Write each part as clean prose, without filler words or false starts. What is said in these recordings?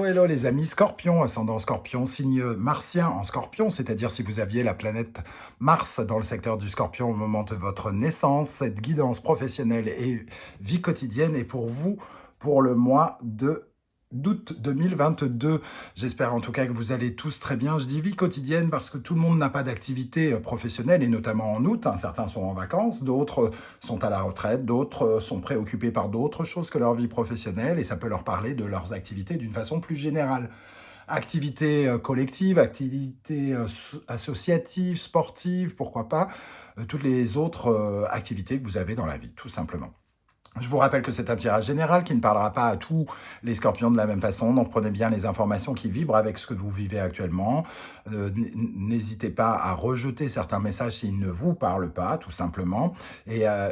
hello les amis Scorpion, ascendant Scorpion, signe martien en Scorpion, c'est-à-dire si vous aviez la planète Mars dans le secteur du Scorpion au moment de votre naissance, cette guidance professionnelle et vie quotidienne est pour vous pour le mois de d'août 2022. J'espère en tout cas que vous allez tous très bien. Je dis vie quotidienne parce que tout le monde n'a pas d'activité professionnelle et notamment en août. Certains sont en vacances, d'autres sont à la retraite, d'autres sont préoccupés par d'autres choses que leur vie professionnelle et ça peut leur parler de leurs activités d'une façon plus générale. Activités collectives, activités associatives, sportives, pourquoi pas, toutes les autres activités que vous avez dans la vie, tout simplement. Je vous rappelle que c'est un tirage général qui ne parlera pas à tous les scorpions de la même façon, donc prenez bien les informations qui vibrent avec ce que vous vivez actuellement. N'hésitez pas à rejeter certains messages s'ils ne vous parlent pas, tout simplement,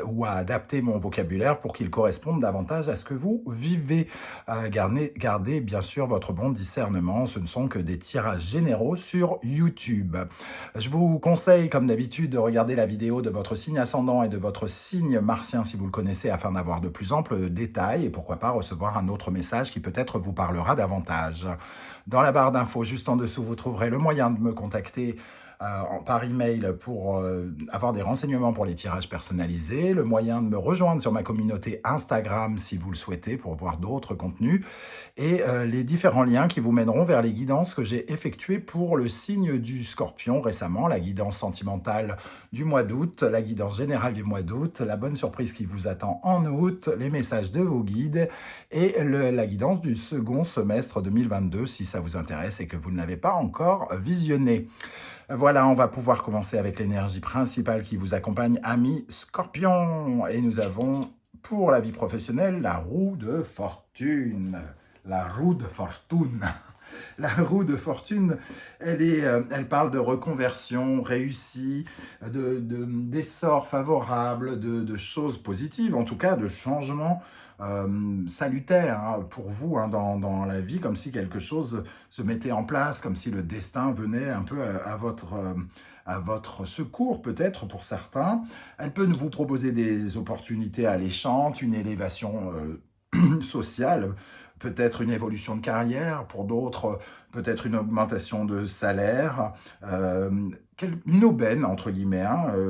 ou à adapter mon vocabulaire pour qu'il corresponde davantage à ce que vous vivez. Gardez bien sûr votre bon discernement, ce ne sont que des tirages généraux sur YouTube. Je vous conseille, comme d'habitude, de regarder la vidéo de votre signe ascendant et de votre signe martien si vous le connaissez, afin d'avoir de plus amples détails et pourquoi pas recevoir un autre message qui peut-être vous parlera davantage. Dans la barre d'infos juste en dessous, vous trouverez le moyen de me contacter par email pour avoir des renseignements pour les tirages personnalisés, le moyen de me rejoindre sur ma communauté Instagram si vous le souhaitez pour voir d'autres contenus et les différents liens qui vous mèneront vers les guidances que j'ai effectuées pour le signe du Scorpion récemment, la guidance sentimentale du mois d'août, la guidance générale du mois d'août, la bonne surprise qui vous attend en août, les messages de vos guides et la guidance du second semestre 2022 si ça vous intéresse et que vous ne l'avez pas encore visionné. Voilà, on va pouvoir commencer avec l'énergie principale qui vous accompagne, amis Scorpion. Et nous avons, pour la vie professionnelle, la roue de fortune. La roue de fortune. La roue de fortune, elle parle de reconversion réussie, d'essor favorable, de choses positives, en tout cas de changements salutaires pour vous dans la vie, comme si quelque chose se mettait en place, comme si le destin venait un peu à votre secours peut-être pour certains. Elle peut vous proposer des opportunités alléchantes, une élévation sociale, peut-être une évolution de carrière, pour d'autres, peut-être une augmentation de salaire, une aubaine, entre guillemets,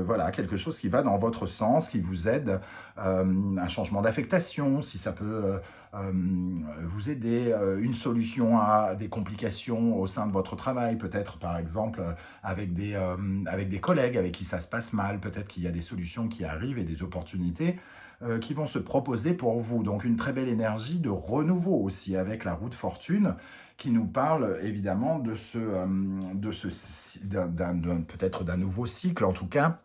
voilà, quelque chose qui va dans votre sens, qui vous aide, un changement d'affectation, si ça peut vous aider, une solution à des complications au sein de votre travail, peut-être par exemple avec des collègues avec qui ça se passe mal, peut-être qu'il y a des solutions qui arrivent et des opportunités qui vont se proposer pour vous. Donc une très belle énergie de renouveau aussi avec la roue de fortune qui nous parle évidemment de peut-être d'un nouveau cycle en tout cas.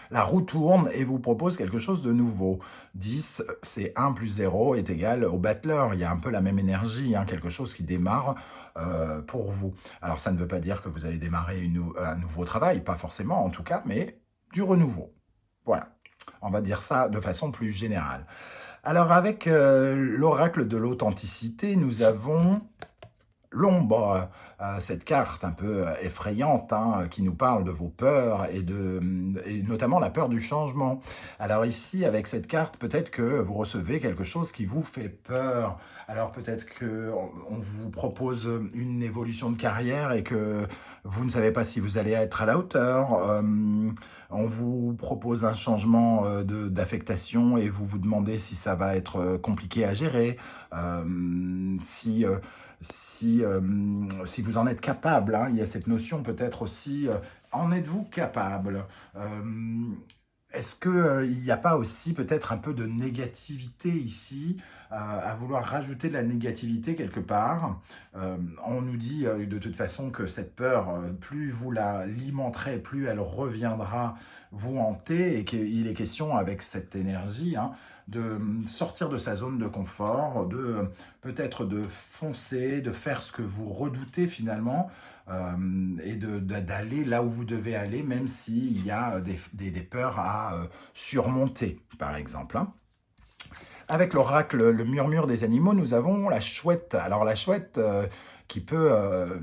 La roue tourne et vous propose quelque chose de nouveau. 10, c'est 1 plus 0 est égal au battleur. Il y a un peu la même énergie, quelque chose qui démarre pour vous. Alors ça ne veut pas dire que vous allez démarrer un nouveau travail, pas forcément en tout cas, mais du renouveau. Voilà. On va dire ça de façon plus générale. Alors avec l'oracle de l'authenticité, nous avons l'ombre, cette carte un peu effrayante qui nous parle de vos peurs et notamment la peur du changement. Alors ici, avec cette carte, peut-être que vous recevez quelque chose qui vous fait peur. Alors peut-être qu'on vous propose une évolution de carrière et que vous ne savez pas si vous allez être à la hauteur. On vous propose un changement d'affectation et vous vous demandez si ça va être compliqué à gérer, si vous en êtes capable. Il y a cette notion peut-être aussi, en êtes-vous capable est-ce qu'il n'y a pas aussi peut-être un peu de négativité ici, à vouloir rajouter de la négativité quelque part on nous dit de toute façon que cette peur, plus vous l'alimenterez, plus elle reviendra vous hanter et qu'il est question avec cette énergie de sortir de sa zone de confort, peut-être de foncer, de faire ce que vous redoutez finalement, et d'aller là où vous devez aller, même s'il y a des peurs à surmonter, par exemple. Avec l'oracle, le murmure des animaux, nous avons la chouette. Alors la chouette qui peut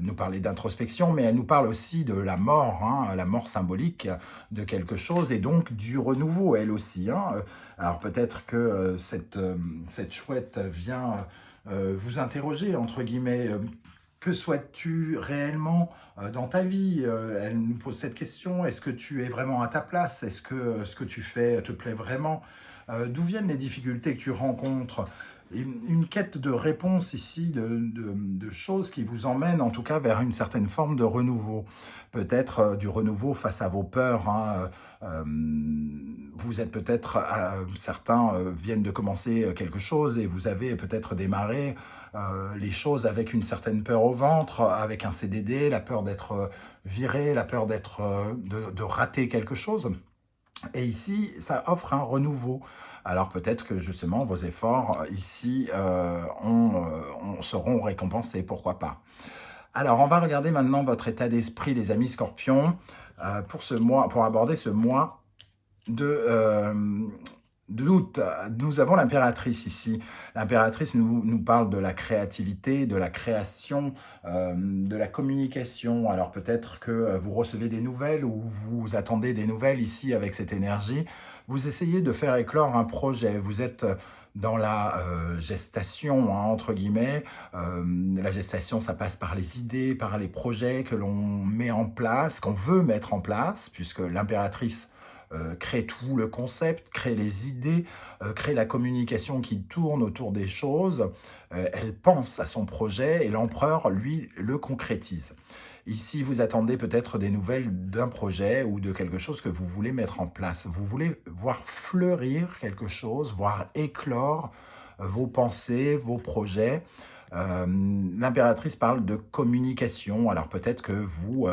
nous parler d'introspection, mais elle nous parle aussi de la mort symbolique de quelque chose, et donc du renouveau, elle aussi. Alors peut-être que cette chouette vient vous interroger, entre guillemets, que souhaites-tu réellement dans ta vie? Elle nous pose cette question. Est-ce que tu es vraiment à ta place? Est-ce que ce que tu fais te plaît vraiment? D'où viennent les difficultés que tu rencontres? Une quête de réponse ici, de choses qui vous emmènent en tout cas vers une certaine forme de renouveau. Peut-être du renouveau face à vos peurs, hein. Vous êtes peut-être, certains viennent de commencer quelque chose et vous avez peut-être démarré les choses avec une certaine peur au ventre, avec un CDD, la peur d'être viré, la peur de rater quelque chose. Et ici, ça offre un renouveau. Alors peut-être que justement vos efforts ici seront récompensés, pourquoi pas. Alors on va regarder maintenant votre état d'esprit, les amis scorpions, pour ce mois, pour aborder ce mois d'août. Nous avons l'impératrice ici. L'impératrice nous parle de la créativité, de la création, de la communication. Alors peut-être que vous recevez des nouvelles ou vous attendez des nouvelles ici avec cette énergie. Vous essayez de faire éclore un projet. Vous êtes dans la gestation, hein, entre guillemets. La gestation, ça passe par les idées, par les projets que l'on met en place, qu'on veut mettre en place, puisque l'impératrice crée tout le concept, crée les idées, crée la communication qui tourne autour des choses. Elle pense à son projet et l'empereur, lui, le concrétise. Ici, vous attendez peut-être des nouvelles d'un projet ou de quelque chose que vous voulez mettre en place. Vous voulez voir fleurir quelque chose, voir éclore vos pensées, vos projets. L'impératrice parle de communication. Alors peut-être que vous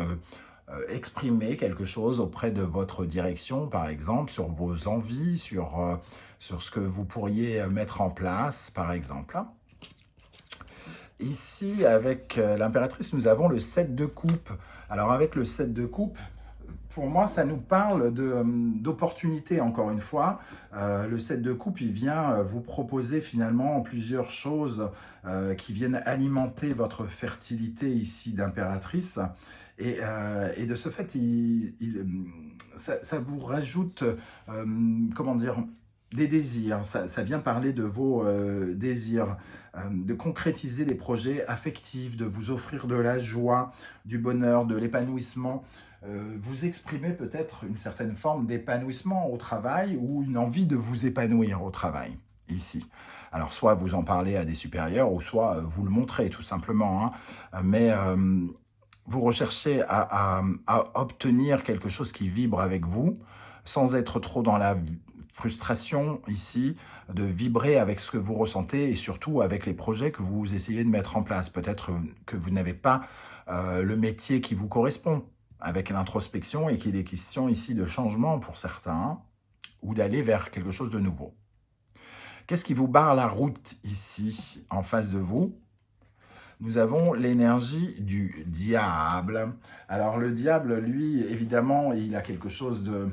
exprimez quelque chose auprès de votre direction, par exemple, sur vos envies, sur ce que vous pourriez mettre en place, par exemple. Ici, avec l'impératrice, nous avons le 7 de coupe. Alors avec le 7 de coupe, pour moi, ça nous parle d'opportunités, encore une fois. Le 7 de coupe, il vient vous proposer finalement plusieurs choses qui viennent alimenter votre fertilité ici d'impératrice. Et de ce fait, ça vous rajoute, comment dire, des désirs. Ça vient parler de vos désirs, de concrétiser des projets affectifs, de vous offrir de la joie, du bonheur, de l'épanouissement. Vous exprimez peut-être une certaine forme d'épanouissement au travail ou une envie de vous épanouir au travail, ici. Alors, soit vous en parlez à des supérieurs, ou soit vous le montrez, tout simplement, hein. Mais vous recherchez à obtenir quelque chose qui vibre avec vous, sans être trop dans la frustration, ici, de vibrer avec ce que vous ressentez et surtout avec les projets que vous essayez de mettre en place. Peut-être que vous n'avez pas le métier qui vous correspond avec l'introspection et qu'il est question ici de changement pour certains ou d'aller vers quelque chose de nouveau. Qu'est-ce qui vous barre la route ici, en face de vous? Nous avons l'énergie du diable. Alors le diable, lui, évidemment, il a quelque chose de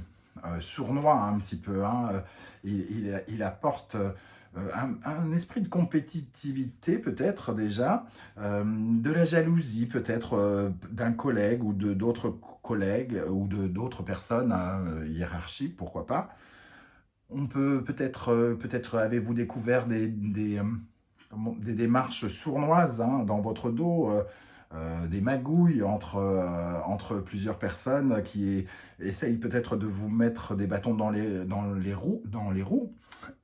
sournois un petit peu, hein. Il apporte un esprit de compétitivité peut-être déjà, de la jalousie peut-être d'un collègue ou de d'autres collègues ou de d'autres personnes hiérarchiques, pourquoi pas. On peut peut-être avez-vous découvert des démarches sournoises, hein, dans votre dos, des magouilles entre plusieurs personnes qui essayent peut-être de vous mettre des bâtons dans les roues.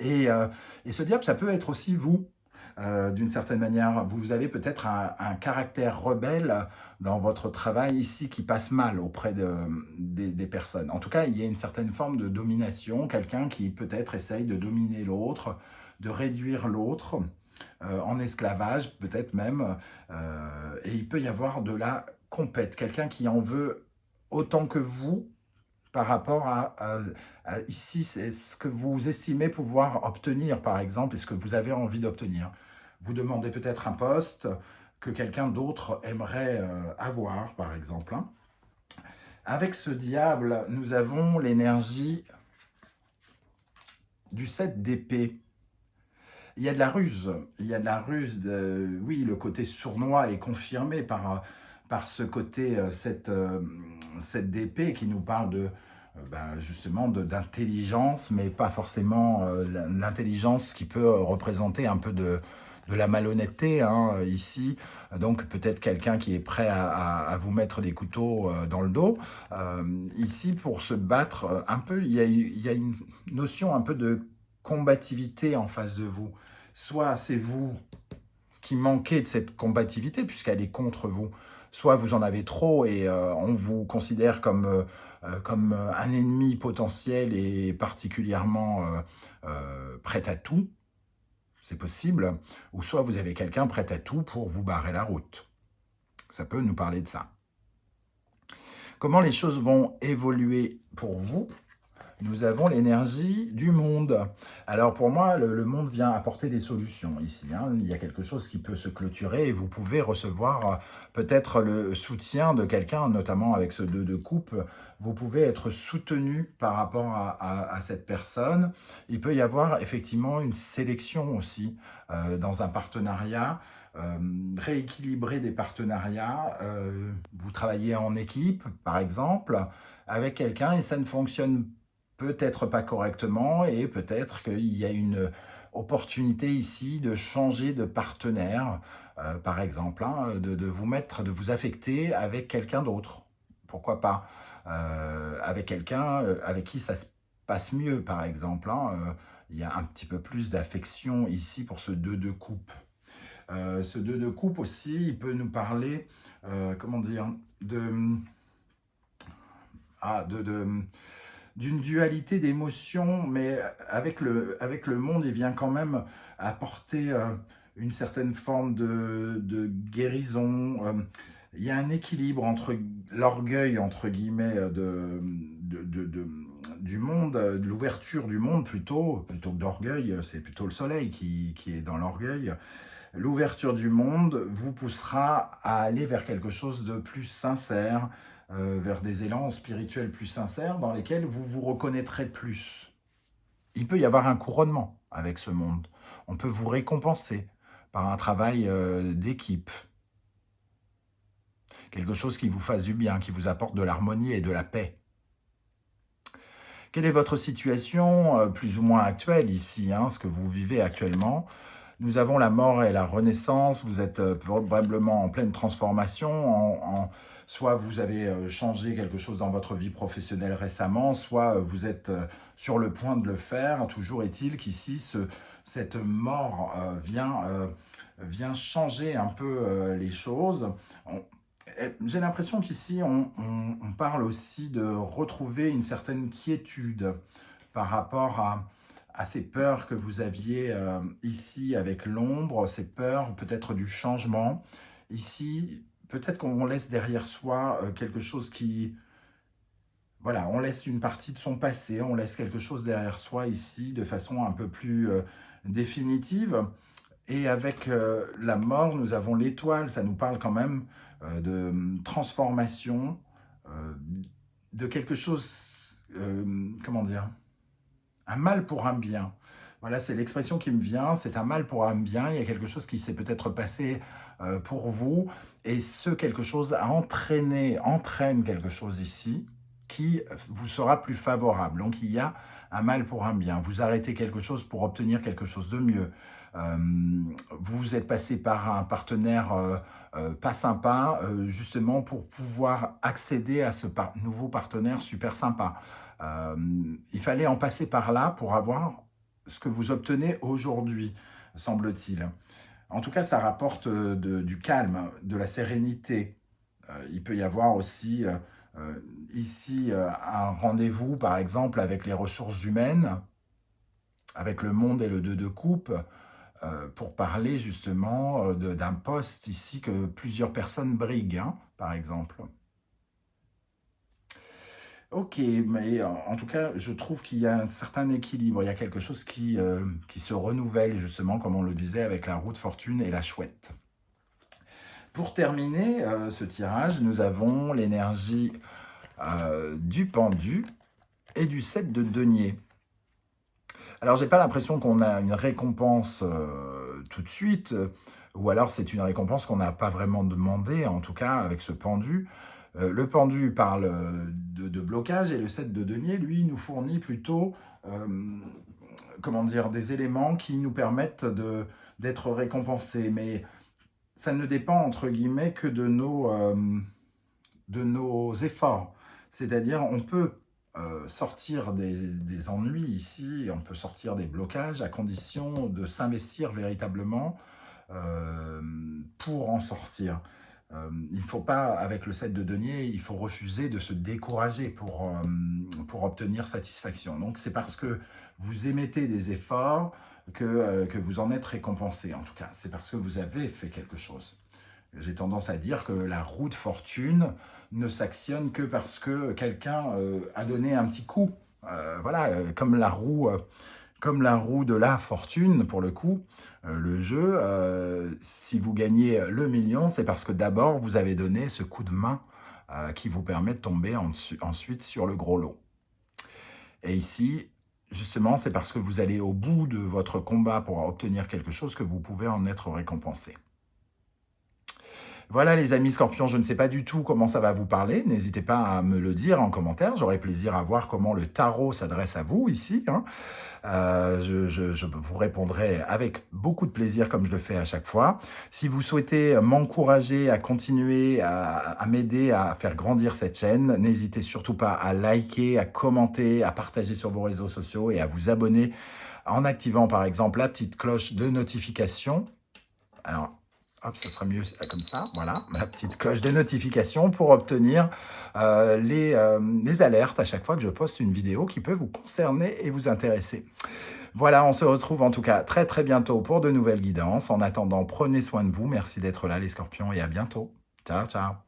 Et ce diable, ça peut être aussi vous, d'une certaine manière. Vous avez peut-être un caractère rebelle dans votre travail ici qui passe mal auprès des personnes. En tout cas, il y a une certaine forme de domination, quelqu'un qui peut-être essaye de dominer l'autre, de réduire l'autre, en esclavage peut-être même, et il peut y avoir de la compète, quelqu'un qui en veut autant que vous par rapport ici, c'est ce que vous estimez pouvoir obtenir par exemple, et ce que vous avez envie d'obtenir. Vous demandez peut-être un poste que quelqu'un d'autre aimerait avoir par exemple, hein. Avec ce diable, nous avons l'énergie du 7 d'épée. Il y a de la ruse, oui, le côté sournois est confirmé par ce côté, cette d'épée qui nous parle justement d'intelligence, mais pas forcément l'intelligence qui peut représenter un peu de la malhonnêteté ici. Donc peut-être quelqu'un qui est prêt à vous mettre des couteaux dans le dos. Ici, pour se battre un peu, il y a une notion un peu de combativité en face de vous. Soit c'est vous qui manquez de cette combativité, puisqu'elle est contre vous, soit vous en avez trop et on vous considère comme un ennemi potentiel et particulièrement prêt à tout, c'est possible, ou soit vous avez quelqu'un prêt à tout pour vous barrer la route. Ça peut nous parler de ça. Comment les choses vont évoluer pour vous? Nous avons l'énergie du monde. Alors pour moi, le monde vient apporter des solutions ici. Il y a quelque chose qui peut se clôturer et vous pouvez recevoir peut-être le soutien de quelqu'un, notamment avec ce 2 de coupe. Vous pouvez être soutenu par rapport à cette personne. Il peut y avoir effectivement une sélection aussi dans un partenariat. Rééquilibrer des partenariats. Vous travaillez en équipe, par exemple, avec quelqu'un et ça ne fonctionne peut-être pas correctement et peut-être qu'il y a une opportunité ici de changer de partenaire, par exemple, de vous mettre, de vous affecter avec quelqu'un d'autre. Pourquoi pas avec quelqu'un avec qui ça se passe mieux, par exemple. Il y a un petit peu plus d'affection ici pour ce 2 de coupe. Ce 2 de coupe aussi, il peut nous parler, comment dire, d'une dualité d'émotions, mais avec le monde, il vient quand même apporter une certaine forme de guérison. Il y a un équilibre entre l'orgueil, entre guillemets, du monde, de l'ouverture du monde plutôt que d'orgueil, c'est plutôt le soleil qui est dans l'orgueil. L'ouverture du monde vous poussera à aller vers quelque chose de plus sincère, vers des élans spirituels plus sincères dans lesquels vous vous reconnaîtrez plus. Il peut y avoir un couronnement avec ce monde. On peut vous récompenser par un travail d'équipe. Quelque chose qui vous fasse du bien, qui vous apporte de l'harmonie et de la paix. Quelle est votre situation plus ou moins actuelle ici, ce que vous vivez actuellement? Nous avons la mort et la renaissance, vous êtes probablement en pleine transformation, soit vous avez changé quelque chose dans votre vie professionnelle récemment, soit vous êtes sur le point de le faire. Toujours est-il qu'ici, cette mort vient changer un peu les choses. J'ai l'impression qu'ici, on parle aussi de retrouver une certaine quiétude par rapport à ces peurs que vous aviez ici avec l'ombre, ces peurs peut-être du changement. Ici, peut-être qu'on laisse derrière soi quelque chose qui... Voilà, on laisse une partie de son passé, on laisse quelque chose derrière soi ici de façon un peu plus définitive. Et avec la mort, nous avons l'étoile, ça nous parle quand même de transformation, euh, de quelque chose, comment dire, un mal pour un bien. Voilà, c'est l'expression qui me vient, c'est un mal pour un bien, il y a quelque chose qui s'est peut-être passé pour vous, et ce quelque chose entraîne quelque chose ici, qui vous sera plus favorable. Donc il y a un mal pour un bien. Vous arrêtez quelque chose pour obtenir quelque chose de mieux. Vous êtes passé par un partenaire pas sympa, justement pour pouvoir accéder à ce nouveau partenaire super sympa. Il fallait en passer par là pour avoir ce que vous obtenez aujourd'hui, semble-t-il. En tout cas, ça rapporte du calme, de la sérénité. Il peut y avoir aussi ici un rendez-vous, par exemple, avec les ressources humaines, avec le monde et le 2 de coupe, pour parler justement d'un poste ici que plusieurs personnes briguent, par exemple. Ok, mais en tout cas, je trouve qu'il y a un certain équilibre, il y a quelque chose qui se renouvelle, justement, comme on le disait, avec la roue de fortune et la chouette. Pour terminer ce tirage, nous avons l'énergie du pendu et du 7 de denier. Alors, j'ai pas l'impression qu'on a une récompense tout de suite, ou alors c'est une récompense qu'on n'a pas vraiment demandé, en tout cas avec ce pendu. Le pendu parle de blocage et le 7 de denier, lui, nous fournit plutôt comment dire, des éléments qui nous permettent d'être récompensés. Mais ça ne dépend, entre guillemets, que de nos efforts. C'est-à-dire, on peut sortir des ennuis ici, on peut sortir des blocages à condition de s'investir véritablement euh, pour en sortir. Il ne faut pas, avec le 7 de denier, il faut refuser de se décourager pour obtenir satisfaction. Donc c'est parce que vous émettez des efforts que vous en êtes récompensé, en tout cas. C'est parce que vous avez fait quelque chose. J'ai tendance à dire que la roue de fortune ne s'actionne que parce que quelqu'un a donné un petit coup. Voilà, comme la roue de la fortune, pour le coup, le jeu, si vous gagnez le million, c'est parce que d'abord, vous avez donné ce coup de main qui vous permet de tomber ensuite sur le gros lot. Et ici, justement, c'est parce que vous allez au bout de votre combat pour obtenir quelque chose que vous pouvez en être récompensé. Voilà les amis Scorpions, je ne sais pas du tout comment ça va vous parler. N'hésitez pas à me le dire en commentaire. J'aurai plaisir à voir comment le tarot s'adresse à vous ici. Hein. Je vous répondrai avec beaucoup de plaisir comme je le fais à chaque fois. Si vous souhaitez m'encourager à continuer à m'aider à faire grandir cette chaîne, n'hésitez surtout pas à liker, à commenter, à partager sur vos réseaux sociaux et à vous abonner en activant par exemple la petite cloche de notification. Alors, hop, ça sera mieux comme ça, voilà, la petite cloche de notification pour obtenir les alertes à chaque fois que je poste une vidéo qui peut vous concerner et vous intéresser. Voilà, on se retrouve en tout cas très très bientôt pour de nouvelles guidances. En attendant, prenez soin de vous. Merci d'être là les Scorpions et à bientôt. Ciao, ciao.